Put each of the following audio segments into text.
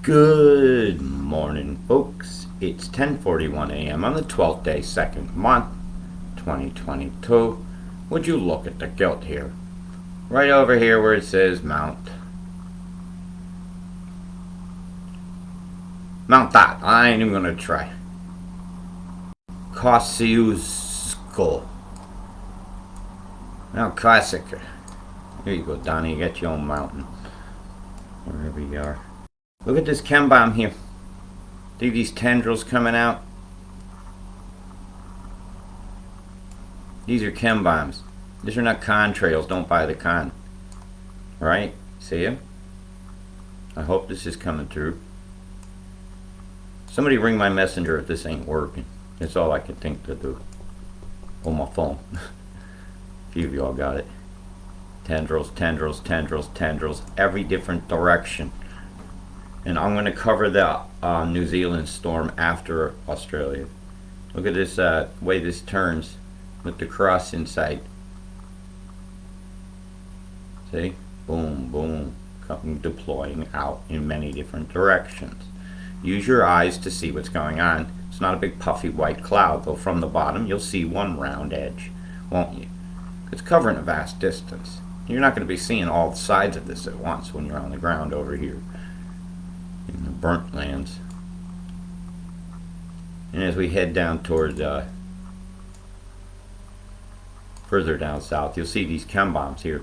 Good morning, folks. It's 10:41 a.m. on the 12th day, 2nd month, 2022. Would you look at the gilt here? Right over here where it says Mount that. I ain't even gonna try. Kosciuszko. Now, classic. Here you go, Donnie. You got your own mountain. Wherever you are. Look at this chem bomb here. See these tendrils coming out? These are chem bombs. These are not contrails. Don't buy the con. Right? See them? I hope this is coming through. Somebody ring my messenger if this ain't working. That's all I can think to do. On my phone. A few of y'all got it. Tendrils, tendrils, tendrils, tendrils. Every different direction. And I'm going to cover the New Zealand storm after Australia. Look at this way this turns with the cross inside. See? Boom, boom. Deploying out in many different directions. Use your eyes to see what's going on. It's not a big puffy white cloud, though from the bottom you'll see one round edge, won't you? It's covering a vast distance. You're not going to be seeing all sides of this at once when you're on the ground over here in the burnt lands. And as we head down toward further down south, you'll see these chem bombs here,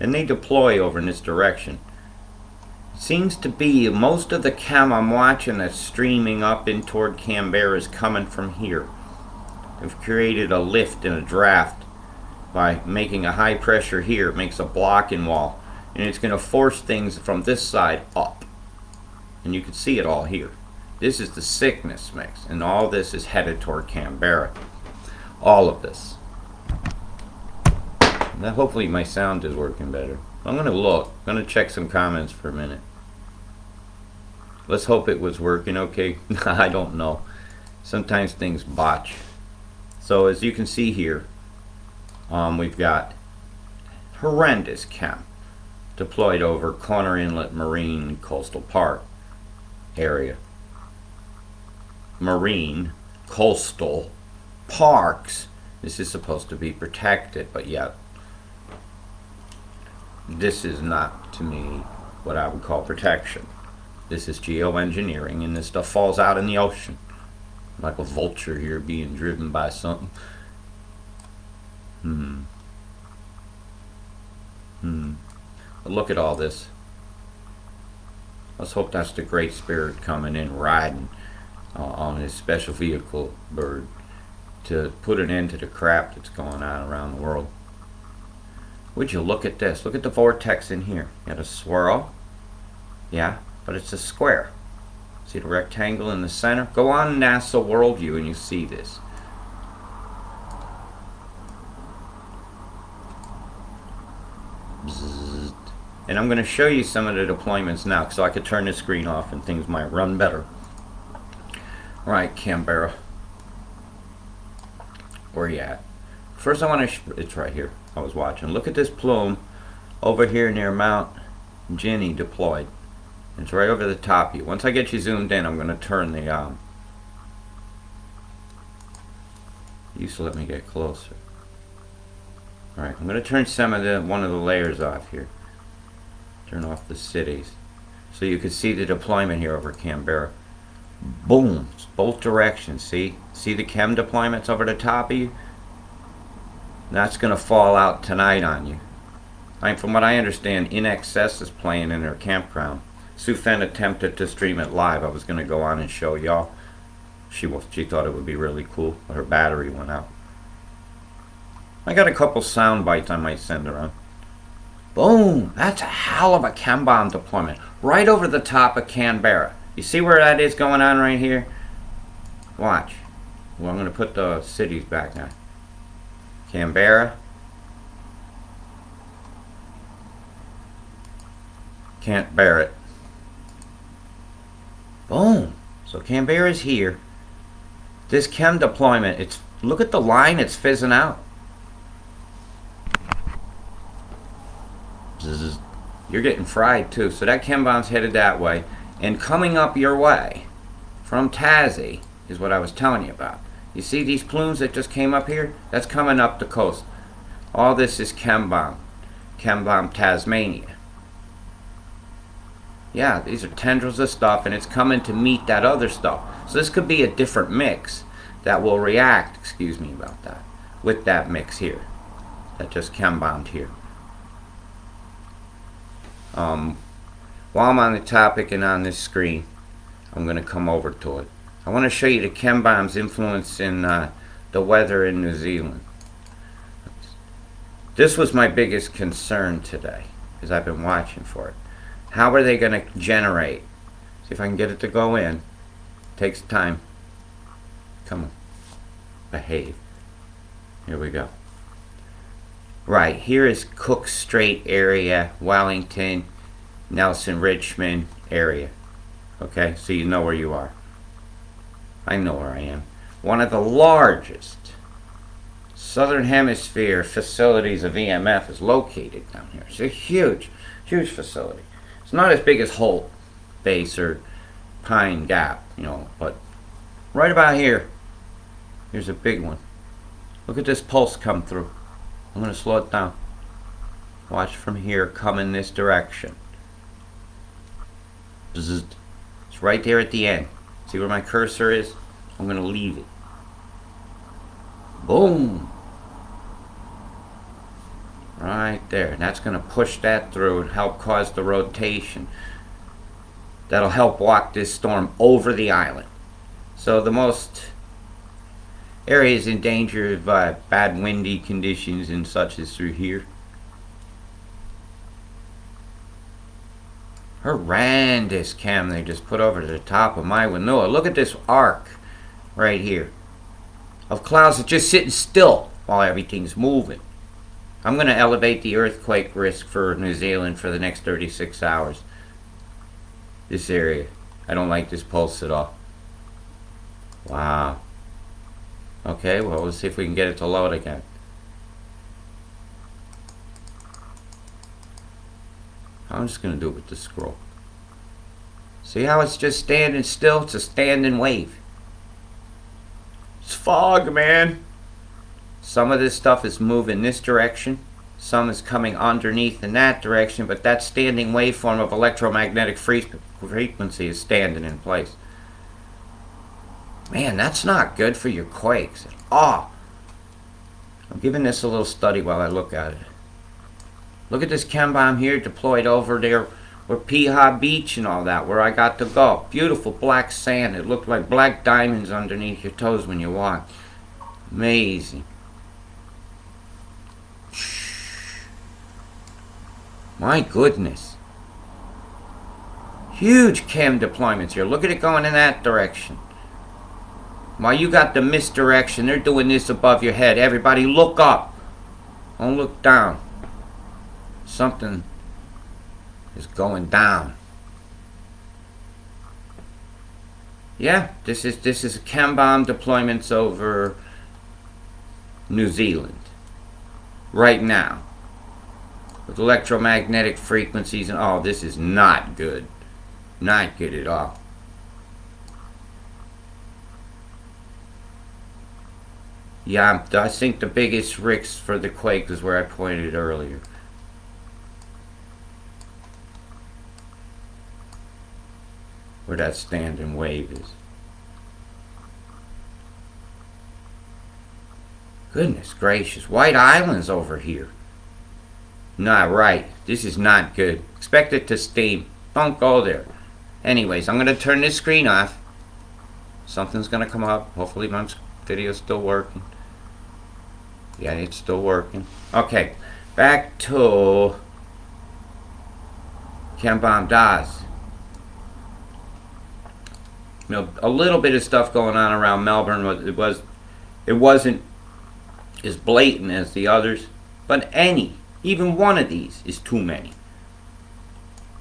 and they deploy over in this direction. It seems to be most of the chem I'm watching that's streaming up in toward Canberra is coming from here. They've created a lift and a draft by making a high pressure here. It makes a blocking wall, and it's going to force things from this side up. And you can see it all here. This is the sickness mix, and all this is headed toward Canberra. All of this. Now hopefully my sound is working better. I'm going to look. I'm going to check some comments for a minute. Let's hope it was working okay. I don't know. Sometimes things botch. So as you can see here, we've got horrendous chem deployed over Corner Inlet Marine Coastal Park area. Marine coastal parks. This is supposed to be protected, but yet this is not, to me, what I would call protection. This is geoengineering, and this stuff falls out in the ocean like a vulture here being driven by something. But look at all this. Let's hope that's the Great Spirit coming in riding on his special vehicle bird to put an end to the crap that's going on around the world. Would you look at this? Look at the vortex in here. You got a swirl. Yeah, but it's a square. See the rectangle in the center? Go on NASA Worldview and you see this. Bzzzt. And I'm going to show you some of the deployments now, so I could turn the screen off and things might run better. Right, Canberra. Where you at? First I want to, it's right here. I was watching. Look at this plume over here near Mount Jenny deployed. It's right over the top of you. Once I get you zoomed in, I'm going to turn the used to let me get closer. Alright, I'm going to turn one of the layers off here. Turn off the cities. So you can see the deployment here over Canberra. Boom! It's both directions, see? See the chem deployments over the top of you? That's going to fall out tonight on you. From what I understand, In Excess is playing in their campground. Sue Fenn attempted to stream it live. I was going to go on and show y'all. She thought it would be really cool, but her battery went out. I got a couple sound bites I might send around. Boom! That's a hell of a chem bomb deployment. Right over the top of Canberra. You see where that is going on right here? Watch. Well, I'm going to put the cities back now. Canberra. Can't bear it. Boom. So Canberra's here. This chem deployment, look at the line it's fizzing out. You're getting fried too. So that chem bomb's headed that way. And coming up your way from Tassie is what I was telling you about. You see these plumes that just came up here? That's coming up the coast. All this is chembomb, Tasmania. Yeah, these are tendrils of stuff, and it's coming to meet that other stuff. So this could be a different mix that will react, excuse me about that, with that mix here, that just chembombed here. While I'm on the topic and on this screen, I'm going to come over to it. I want to show you the chembomb's influence in the weather in New Zealand. This was my biggest concern today, because I've been watching for it. How are they going to generate? See if I can get it to go in. It takes time. Come on. Behave. Here we go. Right, here is Cook Strait area, Wellington, Nelson, Richmond area. Okay, so you know where you are. I know where I am. One of the largest Southern Hemisphere facilities of EMF is located down here. It's a huge, huge facility. It's not as big as Holt Base or Pine Gap, you know, but right about here, here's a big one. Look at this pulse come through. I'm going to slow it down. Watch from here come in this direction. It's right there at the end. See where my cursor is? I'm going to leave it. Boom! Right there. And that's going to push that through and help cause the rotation. That'll help walk this storm over the island. So the most areas in danger of bad windy conditions and such is through here. Horrendous chem they just put over to the top of my window. Look at this arc right here of clouds that just sitting still while everything's moving. I'm going to elevate the earthquake risk for New Zealand for the next 36 hours. This area. I don't like this pulse at all. Wow. Okay, well, let's see if we can get it to load again. I'm just going to do it with the scroll. See how it's just standing still? It's a standing wave. It's fog, man. Some of this stuff is moving this direction. Some is coming underneath in that direction, but that standing waveform of electromagnetic frequency is standing in place. Man, that's not good for your quakes at all. I'm giving this a little study while I look at it. Look at this chem bomb here deployed over there where Piha Beach and all that, where I got to go. Beautiful black sand. It looked like black diamonds underneath your toes when you walk. Amazing. My goodness. Huge chem deployments here. Look at it going in that direction. While you got the misdirection, they're doing this above your head. Everybody look up. Don't look down. Something is going down. Yeah, this is chem bomb deployments over New Zealand right now with electromagnetic frequencies and all. This is not good. Not good at all. Yeah, I think the biggest risk for the quake is where I pointed earlier. Where that standing wave is. Goodness gracious, White Island's over here. Not right. This is not good. Expect it to steam. Don't go there. Anyways, I'm going to turn this screen off. Something's going to come up. Hopefully my video's still working. Yeah, it's still working. Okay, back to Cambon Das. You know, a little bit of stuff going on around Melbourne. It wasn't as blatant as the others, but even one of these is too many.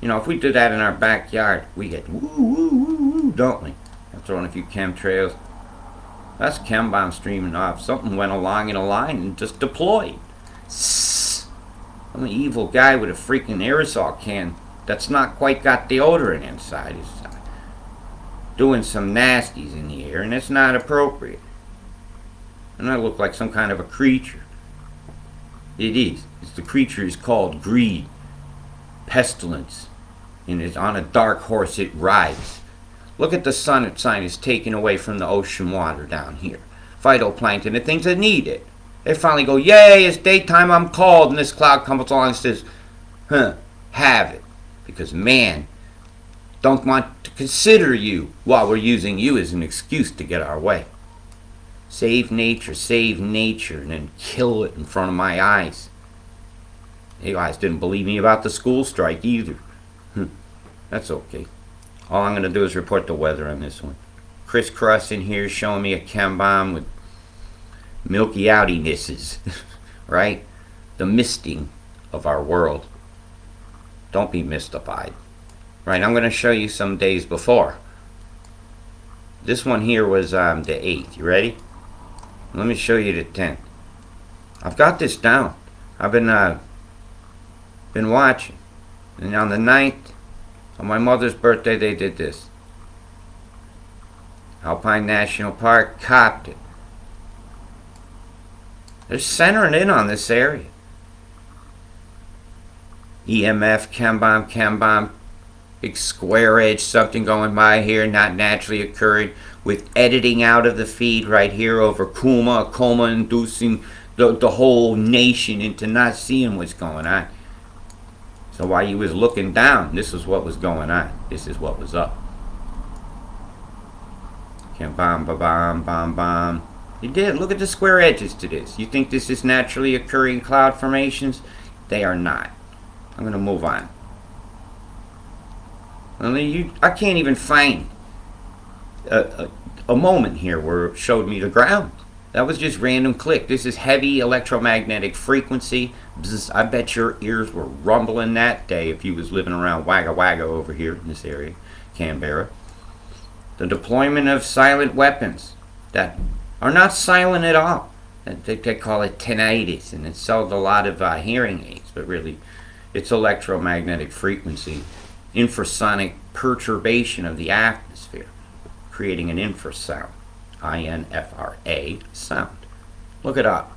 You know, if we do that in our backyard, we get woo woo woo woo, don't we? I'm throwing a few chemtrails. That's chem bomb streaming off. Something went along in a line and just deployed. I'm an evil guy with a freaking aerosol can that's not quite got deodorant inside. It's doing some nasties in the air, and it's not appropriate. And I look like some kind of a creature. It is. The creature is called greed, pestilence, and it's on a dark horse it rides. Look at the sun sign is taken away from the ocean water down here. Phytoplankton, the things that need it. They finally go, yay, it's daytime, I'm cold, and this cloud comes along and says, have it. Because man don't want to consider you while we're using you as an excuse to get our way. Save nature, and then kill it in front of my eyes. You guys didn't believe me about the school strike either. That's okay. All I'm going to do is report the weather on this one. Crisscross in here showing me a chem bomb with milky outynesses, right? The misting of our world. Don't be mystified. Right, I'm going to show you some days before. This one here was the 8th. You ready? Let me show you the 10th. I've got this down. I've been watching. And on the 9th, on my mother's birthday, they did this. Alpine National Park copped it. They're centering in on this area. EMF, chem bomb, big square edge, something going by here, not naturally occurring, with editing out of the feed right here over coma inducing the whole nation into not seeing what's going on. So while you was looking down, this is what was going on. This is what was up. Chem bomb. You did. Look at the square edges to this. You think this is naturally occurring cloud formations? They are not. I'm going to move on. I can't even find a moment here where it showed me the ground. That was just random click. This is heavy electromagnetic frequency. Bzz, I bet your ears were rumbling that day if you was living around Wagga Wagga over here in this area, Canberra. The deployment of silent weapons that are not silent at all. They call it tinnitus, and it sold a lot of hearing aids, but really it's electromagnetic frequency, infrasonic perturbation of the atmosphere, creating an infrasound, I-N-F-R-A sound. Look it up.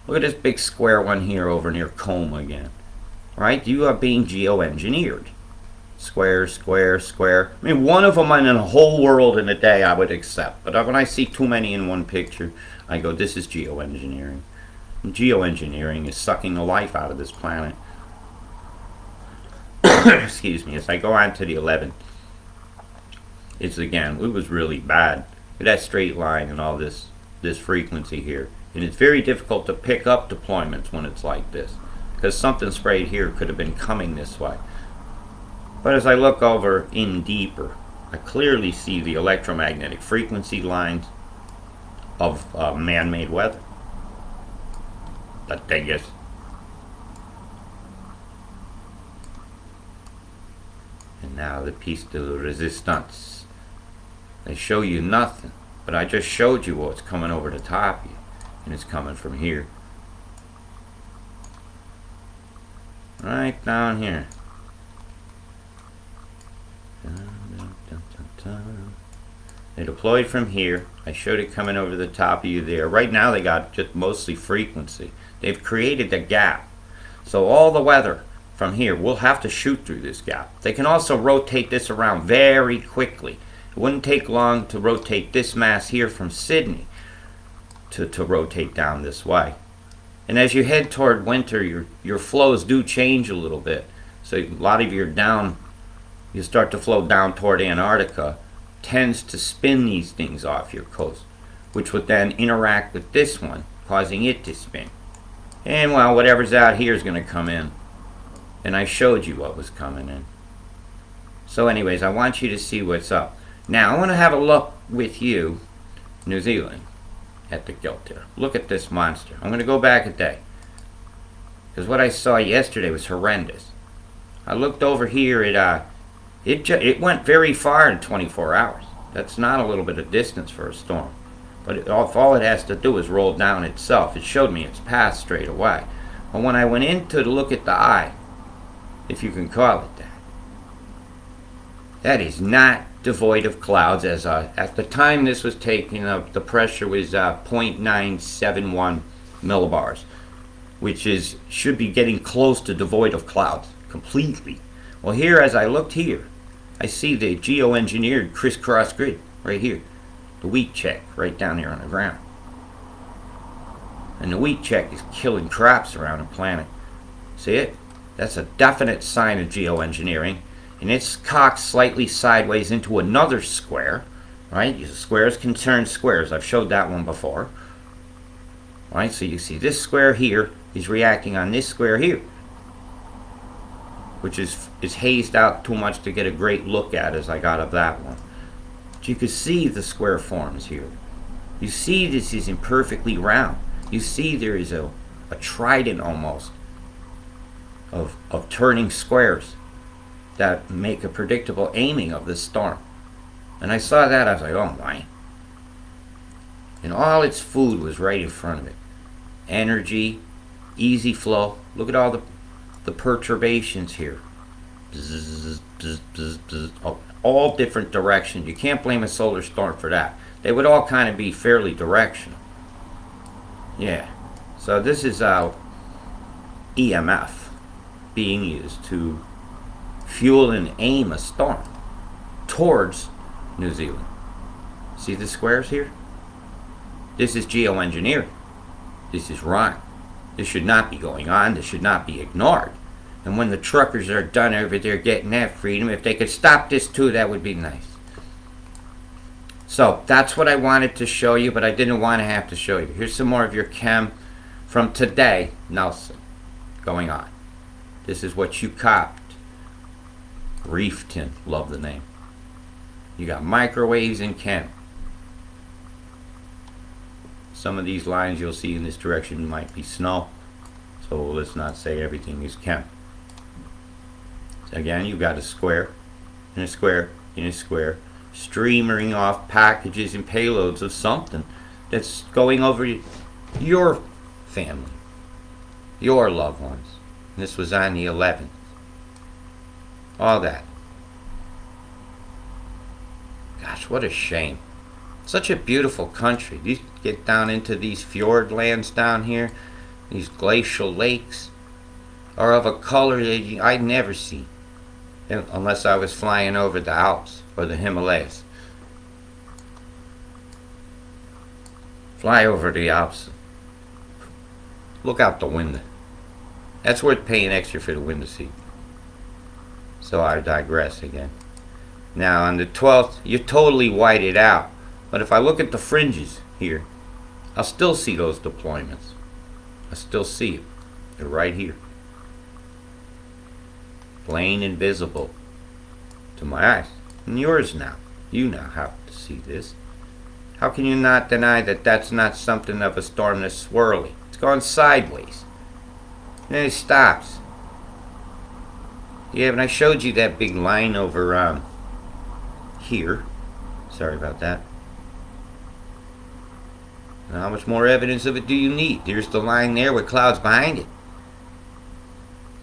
Look at this big square one here over near Coma again. Right? You are being geoengineered. Square. I mean, one of them in the whole world in a day I would accept. But when I see too many in one picture, I go, this is geoengineering. And geoengineering is sucking the life out of this planet. Excuse me. As I go on to the 11th, it was really bad. That straight line and all this frequency here. And it's very difficult to pick up deployments when it's like this, because something sprayed here could have been coming this way. But as I look over in deeper, I clearly see the electromagnetic frequency lines of man-made weather. That thing is. And now the piece de resistance. They show you nothing, but I just showed you what's coming over the top of you, and it's coming from here. Right down here. They deployed from here. I showed it coming over the top of you there. Right now they got just mostly frequency. They've created a gap. So all the weather from here will have to shoot through this gap. They can also rotate this around very quickly. It wouldn't take long to rotate this mass here from Sydney to rotate down this way. And as you head toward winter, your flows do change a little bit. So a lot of your down, you start to flow down toward Antarctica, tends to spin these things off your coast, which would then interact with this one, causing it to spin. And well, whatever's out here is going to come in. And I showed you what was coming in. So anyways, I want you to see what's up. Now I want to have a look with you, New Zealand, at the gilt here. Look at this monster. I'm going to go back a day, because what I saw yesterday was horrendous. I looked over here at it went very far in 24 hours. That's not a little bit of distance for a storm. But all it has to do is roll down itself. It showed me its path straight away. But when I went in to look at the eye, if you can call it that, That is not devoid of clouds. As at the time this was taken, the pressure was 0.971 millibars, which should be getting close to devoid of clouds completely. Well, here, as I looked here, I see the geoengineered crisscross grid right here. The wheat check right down here on the ground. And the wheat check is killing crops around the planet. See it? That's a definite sign of geoengineering. And it's cocked slightly sideways into another square. Right? Squares can turn squares. I've showed that one before. Right? So you see this square here is reacting on this square here, which is hazed out too much to get a great look at as I got of that one. But you can see the square forms here. You see this is imperfectly round. You see there is a trident almost of turning squares that make a predictable aiming of this storm. And I saw that, I was like, oh my. And all its food was right in front of it. Energy, easy flow. Look at all the perturbations here. Bzz, bzz, bzz, bzz. Oh, all different directions. You can't blame a solar storm for that. They would all kind of be fairly directional. Yeah. So this is EMF being used to fuel and aim a storm towards New Zealand. See the squares here? This is geoengineering. This is wrong. This should not be going on. This should not be ignored. And when the truckers are done over there getting that freedom, if they could stop this too, that would be nice. So that's what I wanted to show you, but I didn't want to have to show you. Here's some more of your chem from today, Nelson, going on. This is what you copped. Reefton, love the name. You got microwaves and chem. Some of these lines you'll see in this direction might be snow, so let's not say everything is chem. So again, you've got a square, and a square, and a square, streamering off packages and payloads of something that's going over your family, your loved ones. And this was on the 11th. All that. Gosh, what a shame. Such a beautiful country. You get down into these fjord lands down here, these glacial lakes are of a color that I'd never see unless I was flying over the Alps or the Himalayas. Fly over the Alps. Look out the window. That's worth paying extra for the window seat. So I digress again. Now on the 12th, you're totally whited out. But if I look at the fringes here, I'll still see those deployments. I still see it. They're right here. Plain and visible to my eyes. And yours now. You now have to see this. How can you not deny that that's not something of a storm that's swirly? It's gone sideways. And then it stops. Yeah, and I showed you that big line over here. Sorry about that. Now, how much more evidence of it do you need? There's the line there with clouds behind it.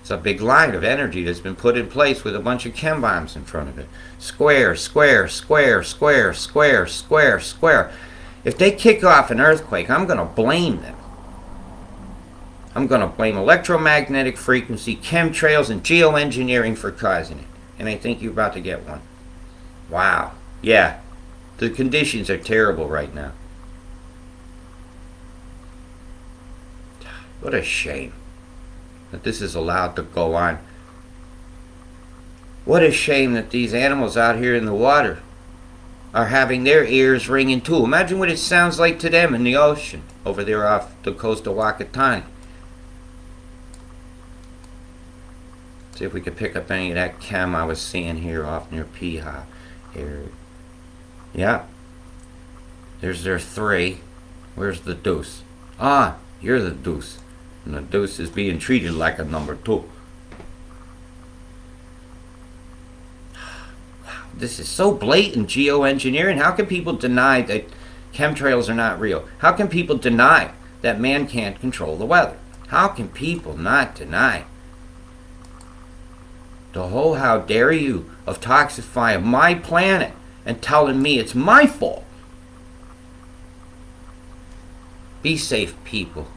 It's a big line of energy that's been put in place with a bunch of chem bombs in front of it. Square, square, square, square, square, square, square. If they kick off an earthquake, I'm going to blame them. I'm going to blame electromagnetic frequency, chemtrails, and geoengineering for causing it. And I think you're about to get one. Wow. Yeah. The conditions are terrible right now. What a shame that this is allowed to go on. What a shame that these animals out here in the water are having their ears ringing too. Imagine what it sounds like to them in the ocean over there off the coast of Wakatani. See if we could pick up any of that chem I was seeing here off near Piha area. Yeah. There's their 3. Where's the deuce? Ah, you're the deuce. And the deuce is being treated like a number 2. Wow, this is so blatant geoengineering. How can people deny that chemtrails are not real? How can people deny that man can't control the weather? How can people not deny The whole how dare you of toxifying my planet and telling me it's my fault. Be safe, people.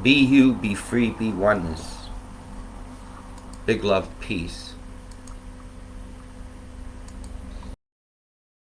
Be you, be free, be oneness. Big love, peace.